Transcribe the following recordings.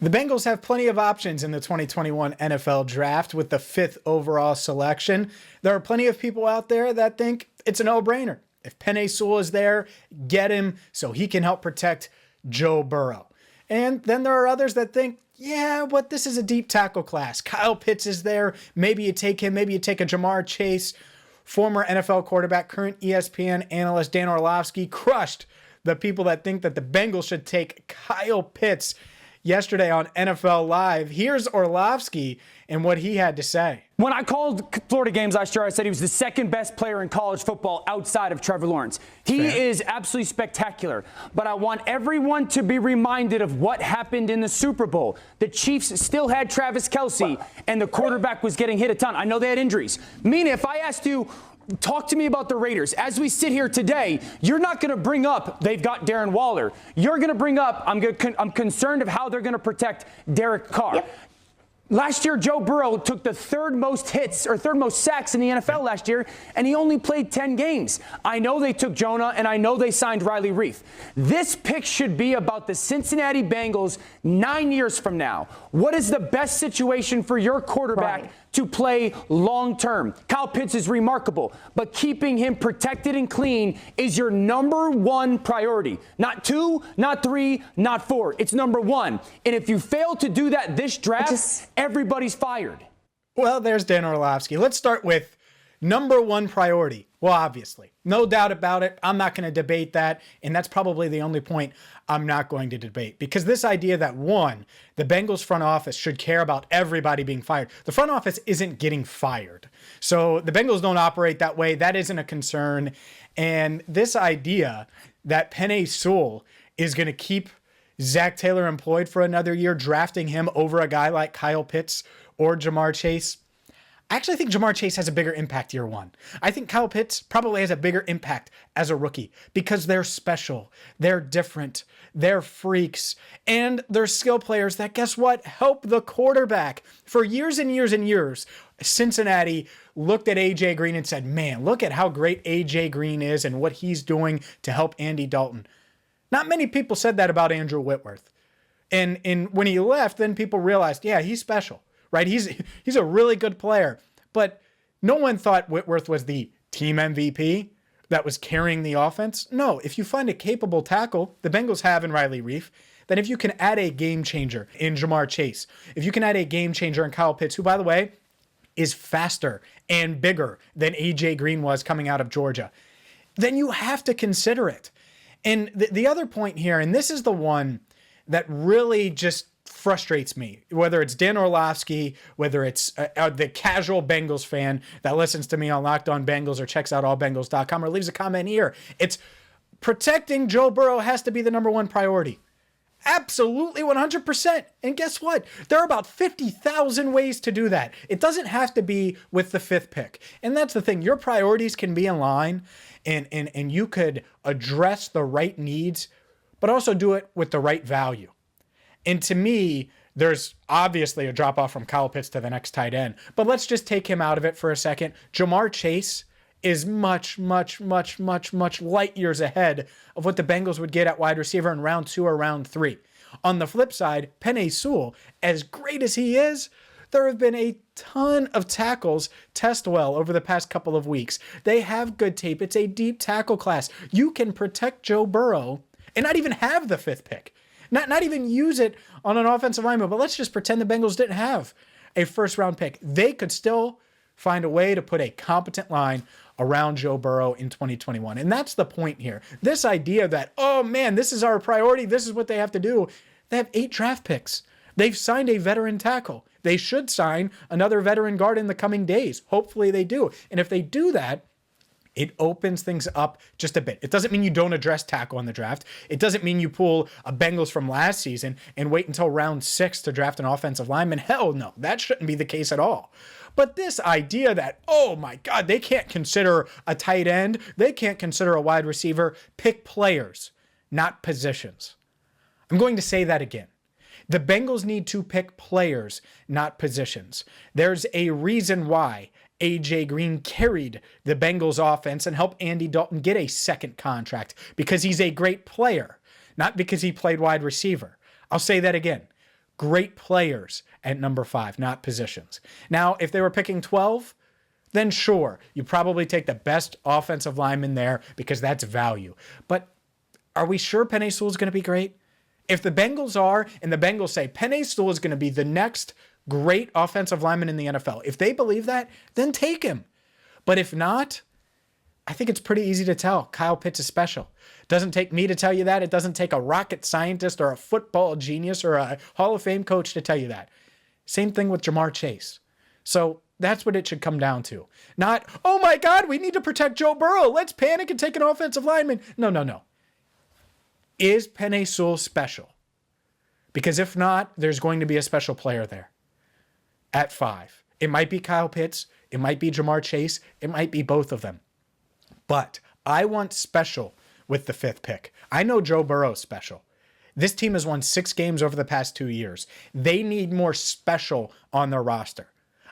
The Bengals have plenty of options in the 2021 NFL Draft with the 5th overall selection. There are plenty of people out there that think it's a no-brainer. If Penei Sewell is there, get him so he can help protect Joe Burrow. And then there are others that think, yeah, but this is a deep tackle class. Kyle Pitts is there. Maybe you take him. Maybe you take a Jamar Chase. Former NFL quarterback, current ESPN analyst Dan Orlovsky crushed the people that think that the Bengals should take Kyle Pitts yesterday on NFL Live. Here's Orlovsky and what he had to say. When I called Florida games last year, I said he was the second best player in college football outside of Trevor Lawrence. He is absolutely spectacular. But I want everyone to be reminded of what happened in the Super Bowl. The Chiefs still had Travis Kelce, and the quarterback was getting hit a ton. I know they had injuries. Mina, if I asked you, talk to me about the Raiders. As we sit here today, you're not going to bring up they've got Darren Waller. You're going to bring up I'm concerned of how they're going to protect Derek Carr. Yep. Last year, Joe Burrow took the third most sacks in the NFL last year, and he only played 10 games. I know they took Jonah, and I know they signed Riley Reiff. This pick should be about the Cincinnati Bengals 9 years from now. What is the best situation for your quarterback to play long term? Kyle Pitts is remarkable, but keeping him protected and clean is your number one priority. Not 2, not 3, not 4. It's number 1. And if you fail to do that this draft, everybody's fired. Well, there's Dan Orlovsky. Let's start with number 1 priority. Well, obviously, no doubt about it. I'm not going to debate that. And that's probably the only point I'm not going to debate, because this idea that, one, the Bengals front office should care about everybody being fired. The front office isn't getting fired. So the Bengals don't operate that way. That isn't a concern. And this idea that Penei Sewell is going to keep Zach Taylor employed for another year, drafting him over a guy like Kyle Pitts or Jamar Chase, I actually think Jamar Chase has a bigger impact year 1. I think Kyle Pitts probably has a bigger impact as a rookie because they're special, they're different, they're freaks, and they're skill players that, guess what, help the quarterback. For years and years and years, Cincinnati looked at A.J. Green and said, man, look at how great A.J. Green is and what he's doing to help Andy Dalton. Not many people said that about Andrew Whitworth. And when he left, then people realized, yeah, he's special. Right? He's a really good player, but no one thought Whitworth was the team MVP that was carrying the offense. No, if you find a capable tackle, the Bengals have in Riley Reiff, then if you can add a game changer in Jamar Chase, if you can add a game changer in Kyle Pitts, who, by the way, is faster and bigger than A.J. Green was coming out of Georgia, then you have to consider it. And the other point here, and this is the one that really just frustrates me, whether it's Dan Orlovsky, whether it's the casual Bengals fan that listens to me on Locked On Bengals or checks out allbengals.com or leaves a comment here. It's protecting Joe Burrow has to be the number 1 priority. Absolutely 100%. And guess what? There are about 50,000 ways to do that. It doesn't have to be with the 5th pick. And that's the thing. Your priorities can be in line and you could address the right needs, but also do it with the right value. And to me, there's obviously a drop-off from Kyle Pitts to the next tight end. But let's just take him out of it for a second. Jamar Chase is much light years ahead of what the Bengals would get at wide receiver in round 2 or round 3. On the flip side, Penei Sewell, as great as he is, there have been a ton of tackles test well over the past couple of weeks. They have good tape. It's a deep tackle class. You can protect Joe Burrow and not even have the 5th pick. Not even use it on an offensive lineman, but let's just pretend the Bengals didn't have a 1st-round pick. They could still find a way to put a competent line around Joe Burrow in 2021. And that's the point here. This idea that, oh man, this is our priority, this is what they have to do. They have 8 draft picks. They've signed a veteran tackle. They should sign another veteran guard in the coming days. Hopefully they do. And if they do that, it opens things up just a bit. It doesn't mean you don't address tackle in the draft. It doesn't mean you pull a Bengals from last season and wait until round 6 to draft an offensive lineman. Hell no, that shouldn't be the case at all. But this idea that, oh my God, they can't consider a tight end, they can't consider a wide receiver, pick players, not positions. I'm going to say that again. The Bengals need to pick players, not positions. There's a reason why A.J. Green carried the Bengals offense and helped Andy Dalton get a 2nd contract, because he's a great player, not because he played wide receiver. I'll say that again. great players at number 5, not positions. Now, if they were picking 12, then sure, you probably take the best offensive lineman there because that's value. But are we sure Penei Sewell is going to be great? If the Bengals are, and the Bengals say Penei Sewell is going to be the next great offensive lineman in the NFL, if they believe that, then take him. But if not, I think it's pretty easy to tell. Kyle Pitts is special. Doesn't take me to tell you that. It doesn't take a rocket scientist or a football genius or a Hall of Fame coach to tell you that. Same thing with Jamar Chase. So that's what it should come down to. Not, oh my God, we need to protect Joe Burrow. Let's panic and take an offensive lineman. No. Is Penei Sewell special? Because if not, there's going to be a special player there at 5. It might be Kyle Pitts. It might be Jamar Chase. It might be both of them. But I want special with the 5th pick. I know Joe Burrow's special. This team has won 6 games over the past 2 years. They need more special on their roster.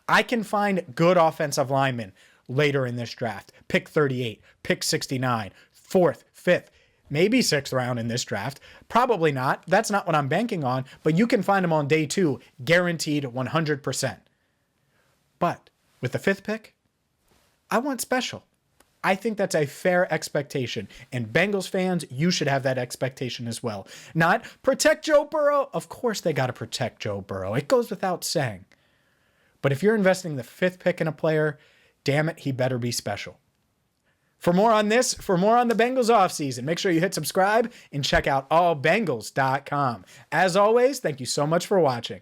I can find good offensive linemen later in this draft. Pick 38, pick 69, 4th, 5th, maybe 6th round in this draft. Probably not. That's not what I'm banking on, but you can find them on day 2, guaranteed 100%. But with the 5th pick, I want special. I think that's a fair expectation. And Bengals fans, you should have that expectation as well. Not protect Joe Burrow. Of course they got to protect Joe Burrow. It goes without saying. But if you're investing the 5th pick in a player, damn it, he better be special. For more on this, for more on the Bengals offseason, make sure you hit subscribe and check out allbengals.com. As always, thank you so much for watching.